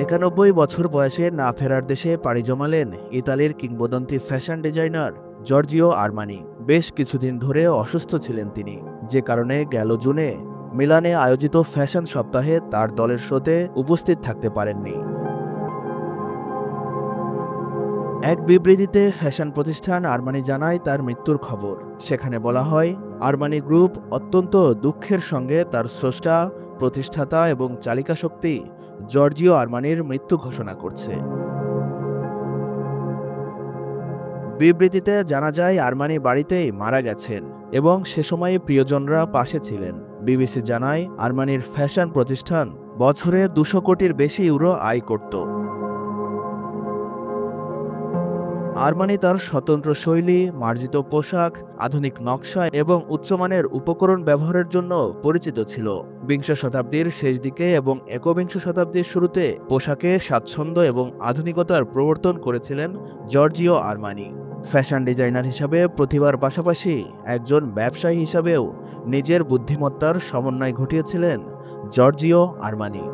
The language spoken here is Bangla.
91 বছর বয়সে না ফেরার দেশে পাড়ি জমালেন ইতালির কিংবদন্তি ফ্যাশন ডিজাইনার জর্জিও আরমানি। বেশ কিছুদিন ধরে অসুস্থ ছিলেন তিনি, যে কারণে গেল জুনে মিলানে আয়োজিত ফ্যাশন সপ্তাহে তার দলের শোতে উপস্থিত থাকতে পারেননি। এক বিবৃতিতে ফ্যাশন প্রতিষ্ঠান আরমানি জানায় তার মৃত্যুর খবর। সেখানে বলা হয়, আরমানি গ্রুপ অত্যন্ত দুঃখের সঙ্গে তার স্রষ্টা, প্রতিষ্ঠাতা এবং চালিকা শক্তি জর্জিও আরমানির মৃত্যু ঘোষণা করছে। বিবৃতিতে জানা যায় আরমানি বাড়িতেই মারা গেছেন এবং সে সময়ে প্রিয়জনরা পাশে ছিলেন। বিবিসি জানায় আরমানির ফ্যাশন প্রতিষ্ঠান বছরে 200 কোটির বেশি ইউরো আয় করত। আরমানি তার স্বতন্ত্র শৈলী, মার্জিত পোশাক, আধুনিক নকশা এবং উচ্চমানের উপকরণ ব্যবহারের জন্য পরিচিত ছিল। বিংশ শতাব্দীর শেষ দিকে এবং একবিংশ শতাব্দীর শুরুতে পোশাকে স্বাচ্ছন্দ্য এবং আধুনিকতার প্রবর্তন করেছিলেন জর্জিও আরমানি। ফ্যাশন ডিজাইনার হিসাবে প্রতিভার পাশাপাশি একজন ব্যবসায়ী হিসাবেও নিজের বুদ্ধিমত্তার সমন্বয় ঘটিয়েছিলেন জর্জিও আরমানি।